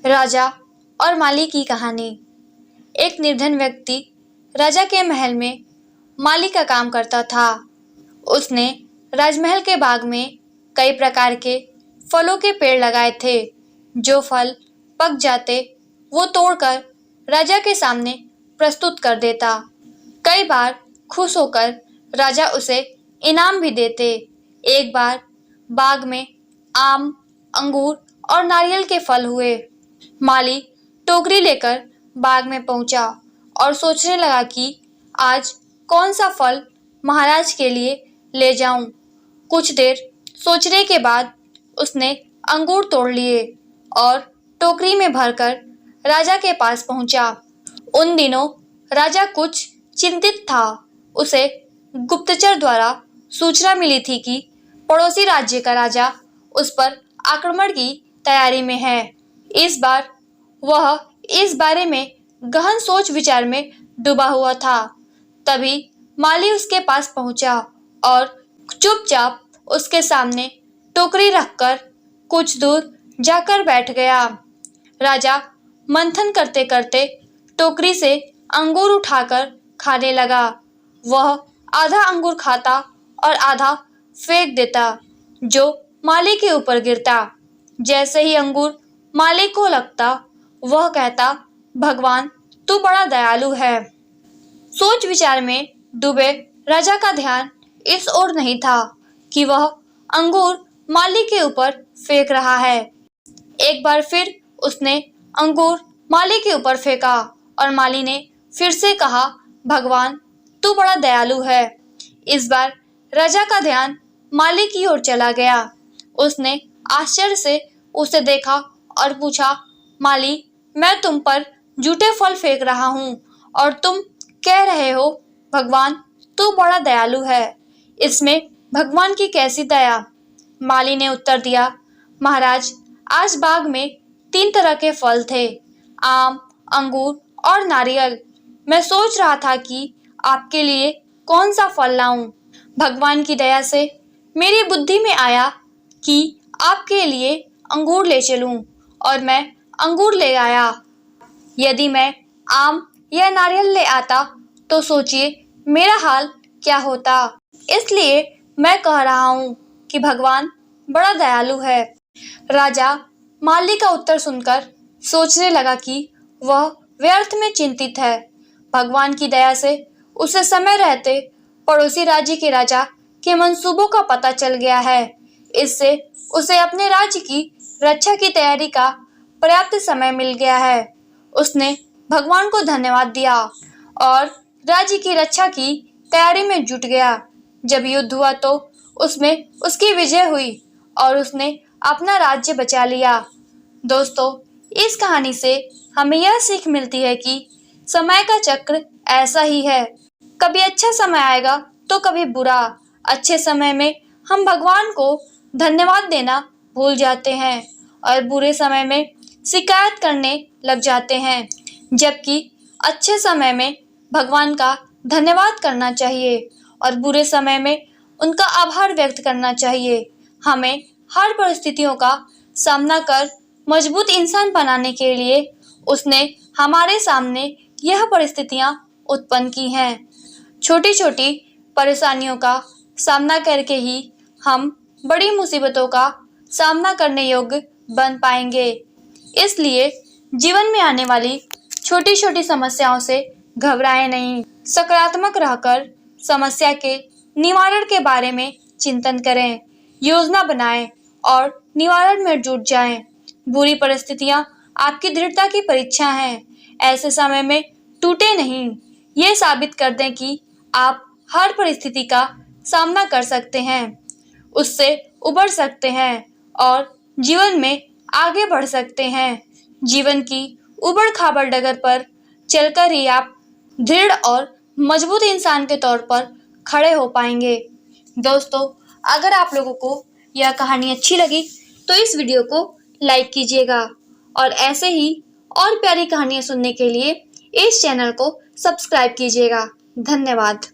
राजा और माली की कहानी। एक निर्धन व्यक्ति राजा के महल में माली का काम करता था। उसने राजमहल के बाग में कई प्रकार के फलों के पेड़ लगाए थे। जो फल पक जाते वो तोड़कर राजा के सामने प्रस्तुत कर देता। कई बार खुश होकर राजा उसे इनाम भी देते। एक बार बाग में आम, अंगूर और नारियल के फल हुए। माली टोकरी लेकर बाग में पहुंचा और सोचने लगा कि आज कौन सा फल महाराज के लिए ले जाऊं। कुछ देर सोचने के बाद उसने अंगूर तोड़ लिए और टोकरी में भरकर राजा के पास पहुंचा। उन दिनों राजा कुछ चिंतित था। उसे गुप्तचर द्वारा सूचना मिली थी कि पड़ोसी राज्य का राजा उस पर आक्रमण की तैयारी में है। इस बार वह इस बारे में गहन सोच विचार में डूबा हुआ था। तभी माली उसके पास पहुंचा और चुपचाप उसके सामने टोकरी रखकर कुछ दूर जाकर बैठ गया। राजा मंथन करते करते टोकरी से अंगूर उठाकर खाने लगा। वह आधा अंगूर खाता और आधा फेंक देता, जो माली के ऊपर गिरता। जैसे ही अंगूर माली को लगता, वह कहता, भगवान तू बड़ा दयालु है। सोच विचार में डूबे राजा का ध्यान इस ओर नहीं था कि वह अंगूर माली के ऊपर फेंक रहा है। एक बार फिर उसने अंगूर माली के ऊपर फेंका और माली ने फिर से कहा, भगवान तू बड़ा दयालु है। इस बार राजा का ध्यान माली की ओर चला गया। उसने आश्चर्य से उसे देखा और पूछा, माली मैं तुम पर झूठे फल फेंक रहा हूँ और तुम कह रहे हो भगवान तू बड़ा दयालु है। इसमें भगवान की कैसी दया। माली ने उत्तर दिया, महाराज आज बाग में 3 तरह के फल थे, आम, अंगूर और नारियल। मैं सोच रहा था कि आपके लिए कौन सा फल लाऊं। भगवान की दया से मेरी बुद्धि में आया कि आपके लिए अंगूर ले चलूं और मैं अंगूर ले आया। यदि मैं आम या नारियल ले आता तो सोचिए मेरा हाल क्या होता। इसलिए मैं कह रहा हूँ कि भगवान बड़ा दयालु है। राजा माली का उत्तर सुनकर सोचने लगा कि वह व्यर्थ में चिंतित है। भगवान की दया से उसे समय रहते पड़ोसी राज्य के राजा के मंसूबों का पता चल गया है। इससे उसे अपने राज्य की रक्षा की तैयारी का पर्याप्त समय मिल गया है। उसने भगवान को धन्यवाद दिया और राज्य की रक्षा की तैयारी में जुट गया। जब युद्ध हुआ तो उसमें उसकी विजय हुई और उसने अपना राज्य बचा लिया। दोस्तों, इस कहानी से हमें यह सीख मिलती है कि समय का चक्र ऐसा ही है। कभी अच्छा समय आएगा तो कभी बुरा। अच्छे समय में हम भगवान को धन्यवाद देना भूल जाते हैं और बुरे समय में शिकायत करने लग जाते हैं। जबकि अच्छे समय में भगवान का धन्यवाद करना चाहिए और बुरे समय में उनका आभार व्यक्त करना चाहिए। हमें हर परिस्थितियों का सामना कर मजबूत इंसान बनाने के लिए उसने हमारे सामने यह परिस्थितियां उत्पन्न की हैं। छोटी छोटी परेशानियों का सामना करके ही हम बड़ी मुसीबतों का सामना करने योग्य बन पाएंगे। इसलिए जीवन में आने वाली छोटी छोटी समस्याओं से घबराएं नहीं। सकारात्मक रहकर समस्या के निवारण के बारे में चिंतन करें, योजना बनाएं और निवारण में जुट जाएं। बुरी परिस्थितियां आपकी दृढ़ता की परीक्षा हैं। ऐसे समय में टूटे नहीं। ये साबित कर दें कि आप हर परिस्थिति का सामना कर सकते हैं, उससे उबर सकते हैं और जीवन में आगे बढ़ सकते हैं। जीवन की उबड़ खाबड़ डगर पर चलकर ही आप दृढ़ और मजबूत इंसान के तौर पर खड़े हो पाएंगे। दोस्तों, अगर आप लोगों को यह कहानी अच्छी लगी तो इस वीडियो को लाइक कीजिएगा और ऐसे ही और प्यारी कहानियाँ सुनने के लिए इस चैनल को सब्सक्राइब कीजिएगा। धन्यवाद।